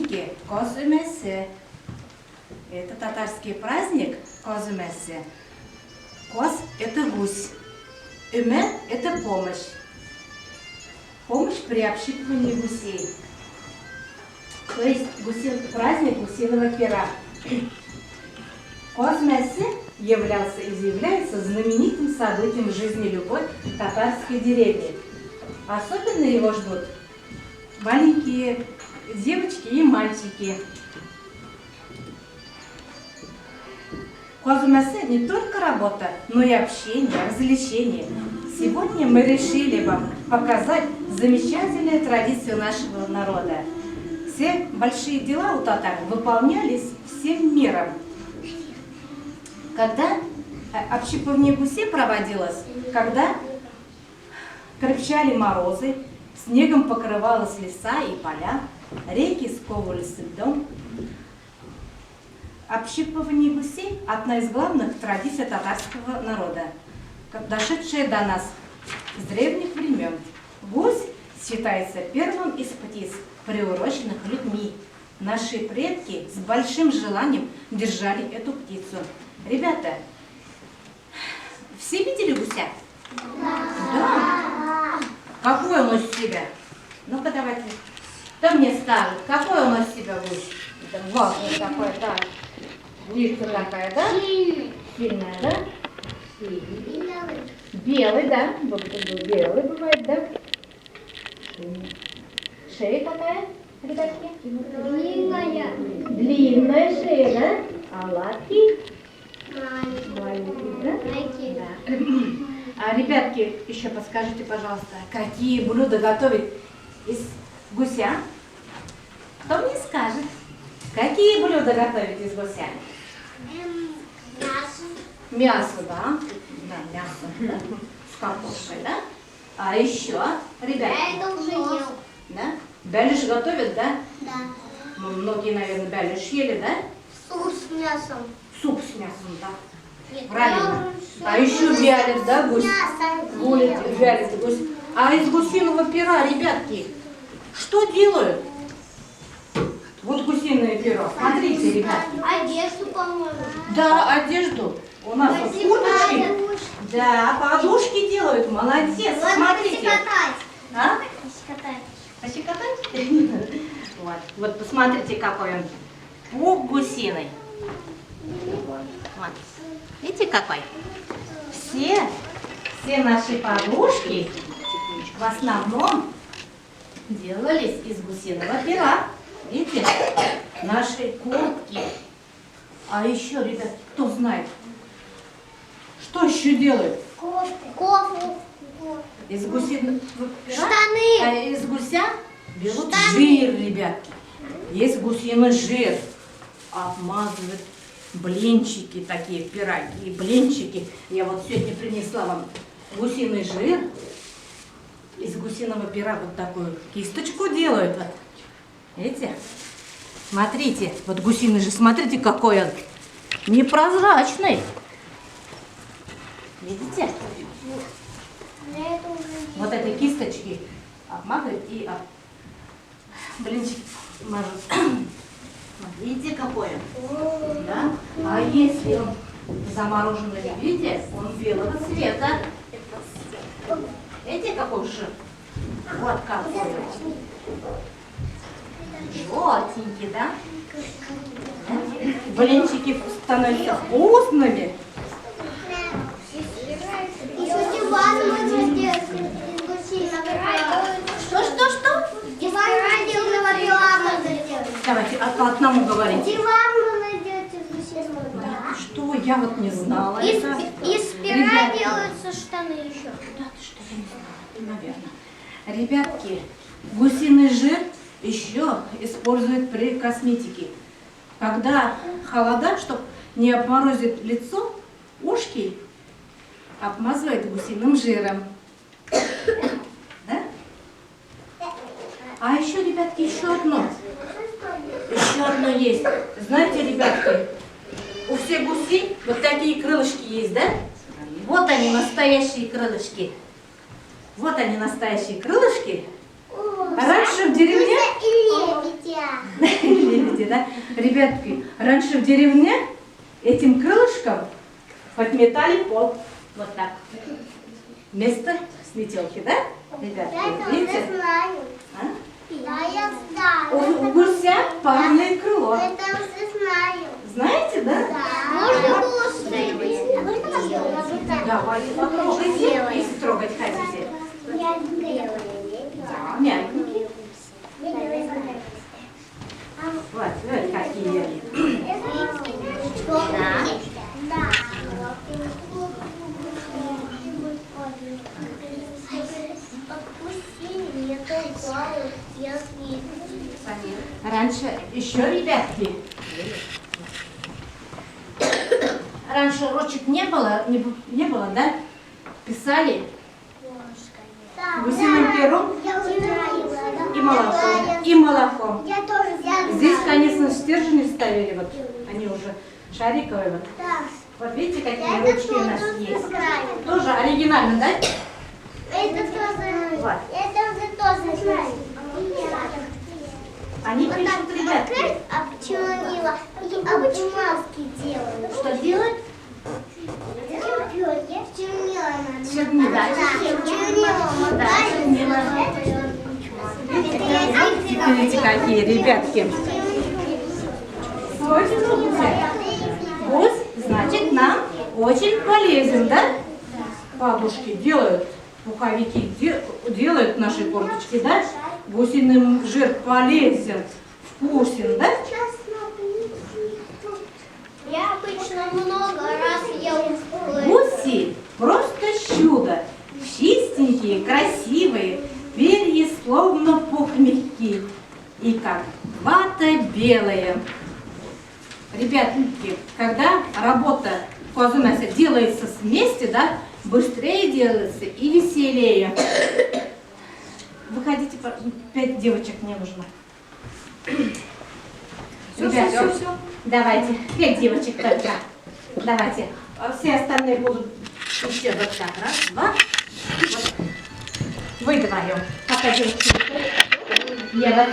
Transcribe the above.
праздники Козымесы. Это татарский праздник Козымесы. Коз – это гусь. Üme – это помощь. Помощь при общипывании гусей. То есть праздник гусиного пера. Козымесы являлся и является знаменитым событием в жизни любой татарской деревни. Особенно его ждут маленькие девочки и мальчики. Козымесы не только работа, но и общение, развлечение. Сегодня мы решили вам показать замечательные традиции нашего народа. Все большие дела у татар выполнялись всем миром. Когда общипывание гусей проводилось, когда крепчали морозы, снегом покрывалась леса и поля, реки сковывались льдом. Общипывание гусей – одна из главных традиций татарского народа, дошедшая до нас с древних времен. Гусь считается первым из птиц, приуроченных людьми. Наши предки с большим желанием держали эту птицу. Ребята, все видели гуся? Да. Какой он из себя? Ну-ка давайте. Кто мне скажет, какой он из себя гусь? Это важный такой, да. Лиска такая, да? Сильная, да? Белый, да? Вот белый бывает, да? Шея какая, ребятки? Длинная. Длинная шея, да? А лапки? Маленькие, да? Да. А, ребятки, еще подскажите, пожалуйста, какие блюда готовить из гуся? Кто мне скажет? Какие блюда готовить из гуся? Мясо. Мясо, да? Да, мясо, да? С картошкой, да? А еще, ребятки? Я это уже ел. Да? Бялиш готовят, да? Да. Ну, многие, наверное, бялиш ели, да? Суп с мясом. Суп с мясом, да? Нет, Правильно. я А еще вялят, да, гусь? мясо Гулят, ел. вялят гусь. А из гусиного пера, ребятки, что делают? Вот гусиное перо. Смотрите, ребятки. Одежду, по-моему. Да, одежду. У нас вот курточки. Да, подушки делают. Молодец. Вот Смотрите. пощекотать. А? Пощекотать. Пощекотать? Вот. Вот посмотрите, какой он. Пух гусиный. Вот. Видите, какой? Все наши подушки в основном делались из гусиного пера. Видите? Наши куртки. А еще, ребят, кто знает, что еще делают? Кофу. Из гусиного пера? Штаны. А из гуся берут Штаны. жир, ребятки. Есть гусиный жир. Обмазывают блинчики, такие пироги, блинчики. Я вот сегодня принесла вам гусиный жир. Из гусиного пера вот такую кисточку делают. Вот. Видите? Смотрите, вот гусиный жир, смотрите, какой он непрозрачный. Видите? Вот этой кисточки обмазывают и блинчик мажут. Видите, какой он? Да? А если он в замороженном виде, он белого цвета. Видите, какой жир? Вот какой он. Желтенький, да? Блинчики становятся вкусными. Еще диван можно сделать из гусиного пера. Что? Диван из гусиного пера можно сделать. Давайте по одному говорить. Диван можно сделать из гусиного Да, пера. что? Я вот не знала. Из это. пера Ребятки. делаются штаны еще. Да, ты что, я не знала. Наверное. Ребятки, гусиный жир еще используют при косметике. Когда холода, чтобы не обморозить лицо, ушки обмазывают гусиным жиром. Да? А еще, ребятки, еще одно. Еще одно есть. Знаете, ребятки, у всех гусей вот такие крылышки есть, да? Вот они, настоящие крылышки. Вот они, настоящие крылышки. Раньше в деревне... И лебедя. Помните, да? Ребятки, раньше в деревне этим крылышком подметали пол. Вот так. Вместо сметелки, да? Ребятки, Я это видите? уже знаю. А? Да, я знаю. У гуся парное крыло. Это уже знаю. Знаете, да? Можно кушать. А можно попробовать? Давайте попробуйте, если трогать хотите. Я делаю. Да, мягенькие. Вот какие. Да. Отпусти меня, я съеду. Раньше еще, ребятки, раньше ручек не было, да? Писали гусиным пером Я уже и молоком. И молоком. Я тоже знаю. Здесь, конечно, стержни ставили, вот они уже шариковые. Вот, Да. вот видите, какие Я это ручки у нас тоже есть. знаю. Тоже оригинально, да? Это тоже. Вот. Это уже тоже знаю. Они Вот пишут, так ребятки. открыть, обчернила и обмазки делают. Что делать? Чернила надо. Чернила. Чернила мотать. Видите, какие, ребятки. Свойства гуся. Гусь, значит, нам очень полезен, да? Бабушки делают, пуховики делают наши курточки, да? Гусиный жир полезен, вкусен, да? Я обычно много раз ем. Гуси просто чудо. Чистенькие, красивые, перья словно пух мягкий. И как вата белая. Ребятки, когда работа козунася делается вместе, да, быстрее делается и веселее. Выходите, 5 девочек мне нужно. Ребята, Все. давайте, 5 девочек только. Давайте. А все остальные будут еще вот так. Раз, два. Вот. Вы вдвоем. Пока девочки. Ева.